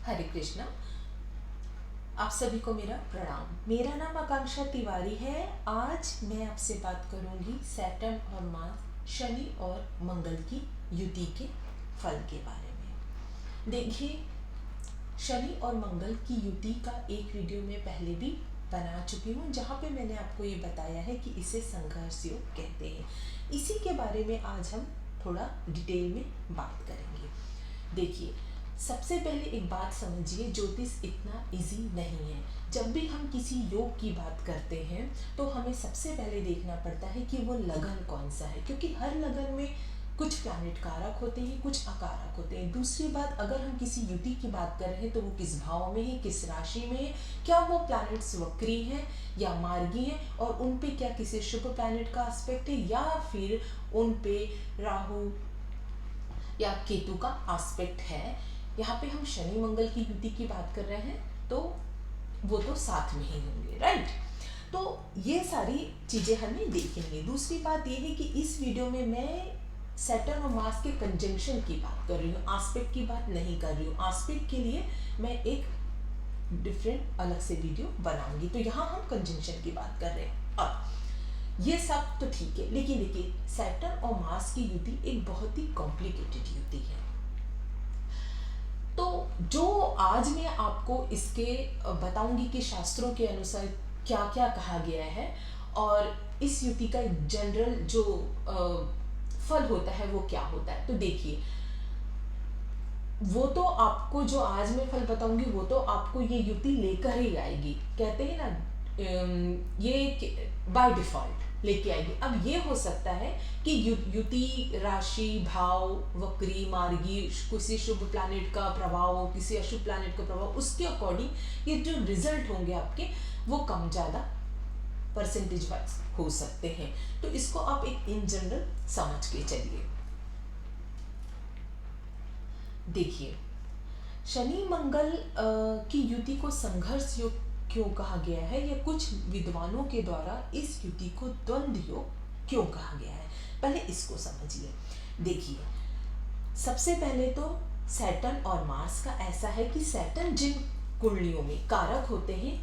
हरे कृष्णा। आप सभी को मेरा प्रणाम। मेरा नाम आकांक्षा तिवारी है। आज मैं आपसे बात करूंगी सैटर्न और मार्स, शनि और मंगल की युति के फल के बारे में। देखिए, शनि और मंगल की युति का एक वीडियो में पहले भी बना चुकी हूँ, जहाँ पे मैंने आपको ये बताया है कि इसे संघर्ष योग कहते हैं। इसी के बारे में आज हम थोड़ा डिटेल में बात करेंगे। देखिए, सबसे पहले एक बात समझिए, ज्योतिष इतना इजी नहीं है। जब भी हम किसी योग की बात करते हैं तो हमें सबसे पहले देखना पड़ता है कि वो लगन कौन सा है, क्योंकि हर लगन में कुछ प्लैनेट कारक होते हैं, कुछ अकारक होते हैं। दूसरी बात, अगर हम किसी युति की बात कर रहे हैं तो वो किस भाव में है, किस राशि में है, क्या वो प्लैनेट्स वक्री हैं या मार्गी हैं, और उन पे क्या किसी शुभ प्लैनेट का एस्पेक्ट है, या फिर उन पे राहु या केतु का एस्पेक्ट है। यहाँ पे हम शनि मंगल की युति की बात कर रहे हैं तो वो तो साथ में ही होंगे, राइट। तो ये सारी चीजें हमें देखेंगे। दूसरी बात ये है कि इस वीडियो में मैं सैटर्न और मार्स के कंजंक्शन की बात कर रही हूँ, एस्पेक्ट की बात नहीं कर रही हूँ। एस्पेक्ट के लिए मैं एक डिफरेंट अलग से वीडियो बनाऊंगी। तो यहाँ हम कंजंक्शन की बात कर रहे हैं। अब ये सब तो ठीक है, लेकिन देखिए, सैटर्न और मार्स की युति एक बहुत ही कॉम्प्लिकेटेड युति है। तो जो आज मैं आपको इसके बताऊंगी कि शास्त्रों के अनुसार क्या क्या कहा गया है, और इस युति का जनरल जो फल होता है वो क्या होता है। तो देखिए, वो तो आपको जो आज मैं फल बताऊंगी वो तो आपको ये युति लेकर ही आएगी। कहते हैं ना, ये बाय डिफॉल्ट लेके आएगी। अब ये हो सकता है कि युति राशि भाव वक्री मार्गी किसी शुभ प्लैनेट का प्रभाव हो, किसी अशुभ प्लैनेट का प्रभाव, उसके अकॉर्डिंग ये जो रिजल्ट होंगे आपके वो कम ज्यादा परसेंटेज वाइज हो सकते हैं। तो इसको आप एक इन जनरल समझ के चलिए। देखिए, शनि मंगल की युति को संघर्ष योग क्यों कहा गया है, या कुछ विद्वानों के द्वारा इस युति को द्वंद्व योग क्यों कहा गया है, पहले इसको समझिए। देखिए, सबसे पहले तो सैटर्न और मार्स का ऐसा है कि सैटर्न जिन कुंडलियों में कारक होते हैं,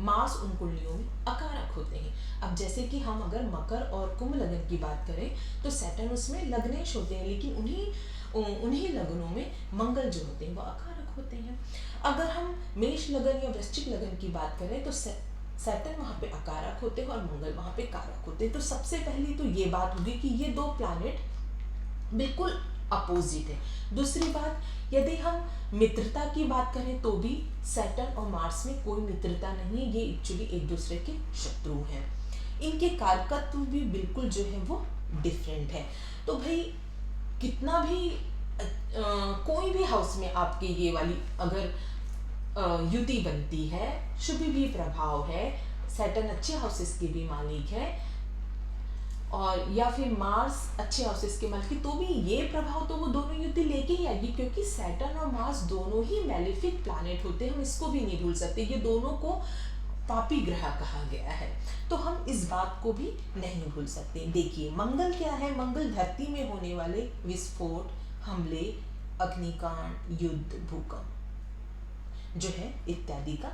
मार्स उन कुंडलियों में अकारक होते हैं। अब जैसे कि हम अगर मकर और कुंभ लगन की बात करें तो सैटर्न उसमें लग्नेश होते हैं, लेकिन उन्हीं लगनों में मंगल जो होते हैं वो अकारक होते हैं। अगर हम मेष लगन या वृश्चिक लगन की बात करें तो सैटर्न वहाँ पे अकारक होते हैं और मंगल वहाँ पे कारक होते हैं। तो सबसे पहली तो ये बात होगी कि ये दो प्लैनेट बिल्कुल अपोजिट है। दूसरी बात, यदि हम मित्रता की बात करें तो भी सैटर्न और मार्स में कोई मित्रता नहीं है, ये एक्चुअली एक दूसरे के शत्रु हैं। इनके कारकत्व भी बिल्कुल जो है वो डिफरेंट है। तो भाई, कितना भी कोई भी हाउस में आपके ये वाली अगर युति बनती है, शुभ भी प्रभाव है, सैटर्न अच्छे हाउसेस के भी मालिक है, और या फिर मार्स अच्छे हाउसेस के मालिक, तो भी ये प्रभाव तो वो दोनों युति लेके ही आएगी, क्योंकि सैटर्न और मार्स दोनों ही मैलेफिक प्लैनेट होते हैं। हम इसको भी नहीं भूल सकते, ये दोनों को पापी ग्रह कहा गया है, तो हम इस बात को भी नहीं भूल सकते। देखिए, मंगल क्या है? मंगल धरती में होने वाले विस्फोट, हमले, अग्निकांड, युद्ध, भूकंप जो है इत्यादि का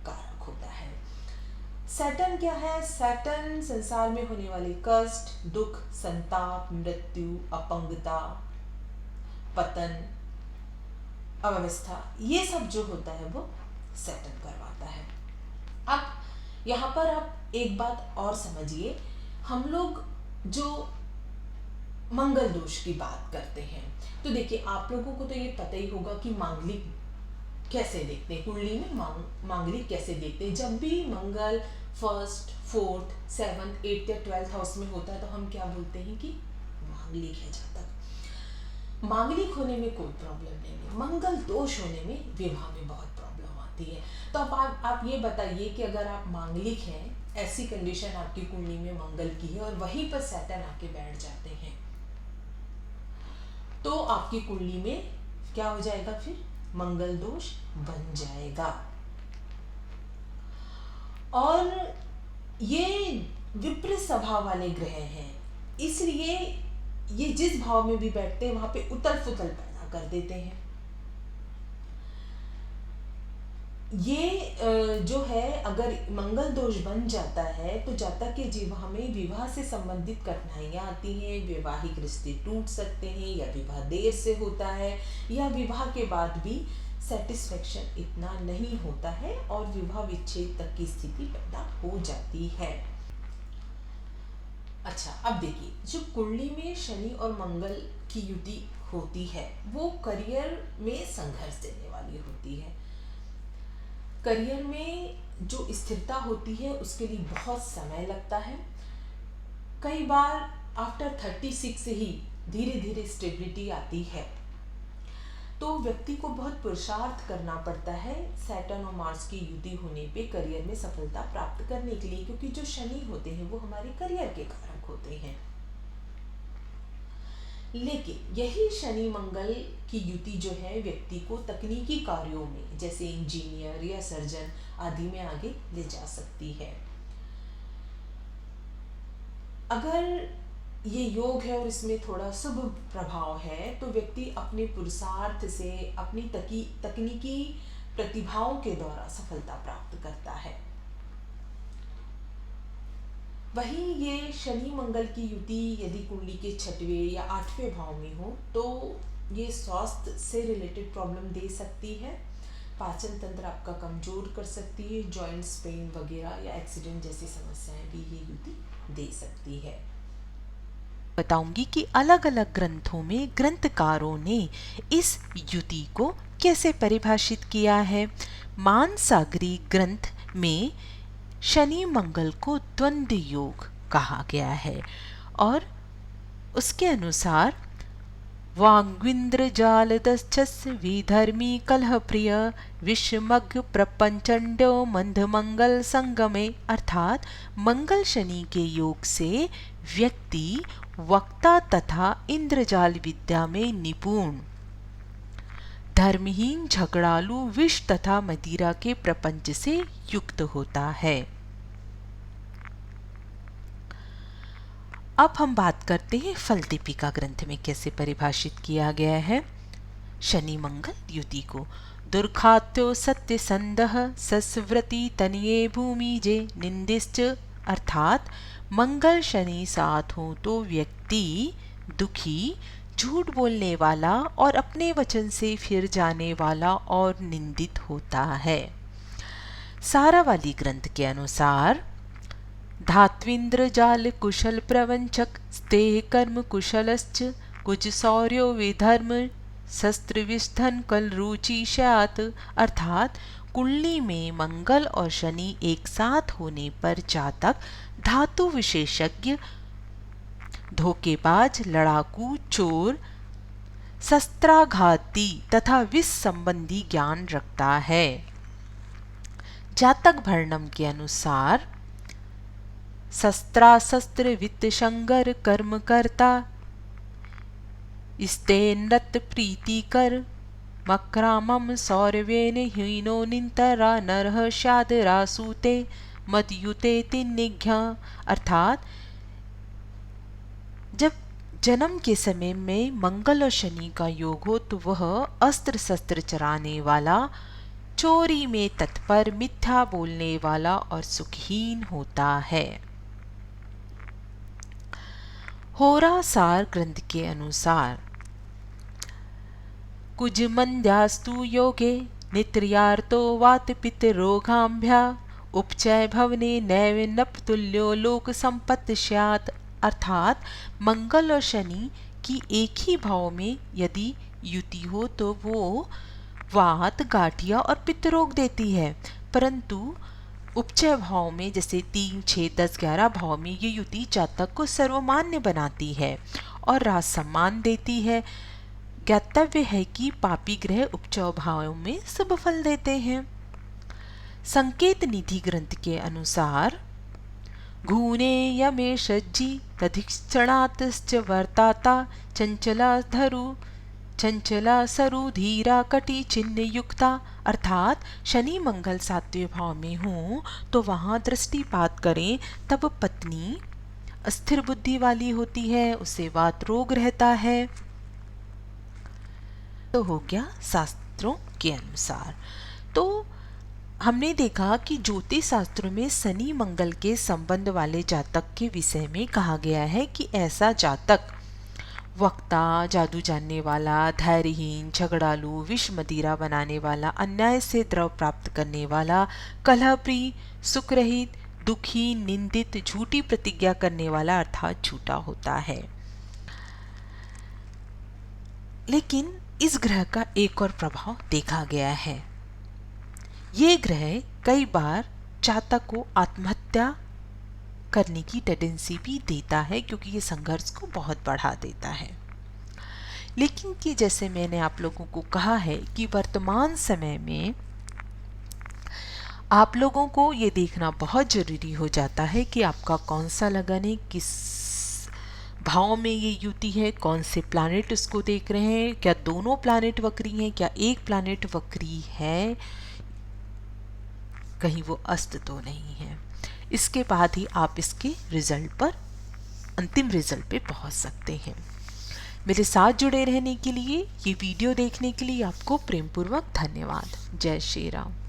कारक होता है। सैटर्न क्या है? सैटर्न संसार में होने वाले कष्ट, दुख, संताप, मृत्यु, अपंगता, पतन, अव्यवस्था, ये सब जो होता है वो सैटर्न करवाता है। अब यहाँ पर आप एक बात और समझिए, हम लोग जो मंगल दोष की बात करते हैं तो देखिए, आप लोगों को तो ये पता ही होगा कि मांगलिक कैसे देखते हैं, कुंडली में मांगलिक कैसे देखते हैं। जब भी मंगल फर्स्ट, फोर्थ, सेवंथ, एट्थ या 12th हाउस में होता है तो हम क्या बोलते हैं कि मांगलिक है। जातक मांगलिक होने में कोई प्रॉब्लम नहीं है, मंगल दोष होने में विवाह में बहुत प्रॉब्लम आती है। तो अब आप ये बताइए कि अगर आप मांगलिक हैं, ऐसी कंडीशन आपकी कुंडली में मंगल की है और वहीं पर सैटर्न आके बैठ जाते हैं, तो आपकी कुंडली में क्या हो जाएगा? फिर मंगल दोष बन जाएगा। और ये विपरीत स्वभाव वाले ग्रह हैं, इसलिए ये जिस भाव में भी बैठते हैं वहां पे उथल पुथल पैदा कर देते हैं। ये जो है, अगर मंगल दोष बन जाता है तो जातक के जीवन में विवाह से संबंधित कठिनाइयाँ आती हैं, वैवाहिक रिश्ते टूट सकते हैं, या विवाह देर से होता है, या विवाह के बाद भी सेटिस्फेक्शन इतना नहीं होता है और विवाह विच्छेद तक की स्थिति पैदा हो जाती है। अच्छा, अब देखिए, जो कुंडली में शनि और मंगल की युति होती है वो करियर में संघर्ष देने वाली होती है। करियर में जो स्थिरता होती है उसके लिए बहुत समय लगता है। कई बार आफ्टर 36 से ही धीरे धीरे स्टेबिलिटी आती है। तो व्यक्ति को बहुत पुरुषार्थ करना पड़ता है सैटर्न और मार्स की युति होने पे करियर में सफलता प्राप्त करने के लिए, क्योंकि जो शनि होते हैं वो हमारे करियर के कारक होते हैं। लेकिन यही शनि मंगल की युति जो है व्यक्ति को तकनीकी कार्यों में, जैसे इंजीनियर या सर्जन आदि में आगे ले जा सकती है। अगर ये योग है और इसमें थोड़ा शुभ प्रभाव है तो व्यक्ति अपने पुरुषार्थ से, अपनी तकनीकी प्रतिभाओं के द्वारा सफलता प्राप्त करता है। वहीं ये शनि मंगल की युति यदि कुंडली के 6वें या 8वें भाव में हो तो ये स्वास्थ्य से रिलेटेड प्रॉब्लम दे सकती है। पाचन तंत्र आपका कमजोर कर सकती है, जॉइंट्स पेन वगैरह या एक्सीडेंट जैसी समस्याएं भी ये युति दे सकती है। बताऊंगी कि अलग अलग ग्रंथों में ग्रंथकारों ने इस युति को कैसे परिभाषित किया है। मानसागरी ग्रंथ में शनि मंगल को द्वंद्व योग कहा गया है और उसके अनुसार वाग्विंद्र जालदश्चस्य विधर्मी कलह प्रिय विषमग्न प्रपंचंडो मंद मंगल संगमे, अर्थात मंगल शनि के योग से व्यक्ति वक्ता तथा इंद्रजाल विद्या में निपुण, धर्महीन, झगड़ालू, विष तथा मदिरा के प्रपंच से युक्त होता है। अब हम बात करते हैं फल दीपिका ग्रंथ में कैसे परिभाषित किया गया है शनि मंगल युति को। दुर्खात्यो सत्य संदह सस्व्रति तनिये भूमि जे निंदिश्च, अर्थात मंगल शनि साथ हो तो व्यक्ति दुखी, झूठ बोलने वाला और अपने वचन से फिर जाने वाला और निंदित होता है। सारावाली ग्रंथ के अनुसार धात्विंद्र जाल कुशल प्रवंचक स्तेह कर्म कुशलश्च कुछ शौर्यो विधर्म शस्त्र विष्धन कल रुचि स्यात्, अर्थात कुंडली में मंगल और शनि एक साथ होने पर जातक धातु विशेषज्ञ, धोखेबाज, लड़ाकू, चोर, शस्त्राघाती तथा विष संबंधी ज्ञान रखता है। जातक वर्णम के अनुसार शस्त्राशस्त्र वित्त संगर कर्म करता स्तेन्नत प्रीतिकर मक्रामम सौरवेन हीनो निंतरा नरह शादरासूते मदयुते तिन्निघ्या, अर्थात जब जन्म के समय में मंगल और शनि का योग हो तो वह अस्त्र शस्त्र चराने वाला, चोरी में तत्पर, मिथ्या बोलने वाला और सुखहीन होता है। होरासार ग्रंथ के अनुसार कुजमंद्यास्तु योगे नित्र्यार्तो वात पित्त रोगाभ्या उपचय भवने नैव नपतुल्यो लोक संपत्त स्यात्, अर्थात मंगल और शनि की एक ही भाव में यदि युति हो तो वो वात, गांठिया और पित्त रोग देती है, परंतु उपचय भाव में जैसे 3, 6, 10, 11 भाव में ये युति जातक को सर्वमान्य बनाती है और राज सम्मान देती है। ज्ञातव्य है कि पापी ग्रह उपचय भाव में शुभ फल देते हैं। संकेत निधि ग्रंथ के अनुसार घूने यमे सज्जी तधिक्षणातश्च वर्ताता चंचला धरु चंचला सरु धीरा कटी चिन्ह युक्ता, अर्थात शनि मंगल 7वें भाव में हो तो वहां दृष्टिपात करें तब पत्नी अस्थिर बुद्धि वाली होती है, उसे वात रोग रहता है। तो हो गया शास्त्रों के अनुसार। तो हमने देखा कि ज्योतिष शास्त्रों में शनि मंगल के संबंध वाले जातक के विषय में कहा गया है कि ऐसा जातक वक्ता, जादू जानने वाला, धैर्यहीन, झगड़ालू, विष मदिरा बनाने वाला, अन्याय से द्रव प्राप्त करने वाला, कलहप्रिय, सुखरहित, दुखी, निंदित, झूठी प्रतिज्ञा करने वाला अर्थात झूठा होता है। लेकिन इस ग्रह का एक और प्रभाव देखा गया है। ये ग्रह कई बार जातक को आत्महत्या करने की टेंडेंसी भी देता है, क्योंकि ये संघर्ष को बहुत बढ़ा देता है। लेकिन कि जैसे मैंने आप लोगों को कहा है कि वर्तमान समय में आप लोगों को ये देखना बहुत जरूरी हो जाता है कि आपका कौन सा लगन है, किस भाव में ये युति है, कौन से प्लैनेट उसको देख रहे हैं, क्या दोनों प्लैनेट वक्री हैं, क्या एक प्लैनेट वक्री है, कहीं वो अस्त तो नहीं है। इसके बाद ही आप इसके रिजल्ट पर, अंतिम रिजल्ट पे पहुंच सकते हैं। मेरे साथ जुड़े रहने के लिए, ये वीडियो देखने के लिए आपको प्रेमपूर्वक धन्यवाद। जय श्री राम।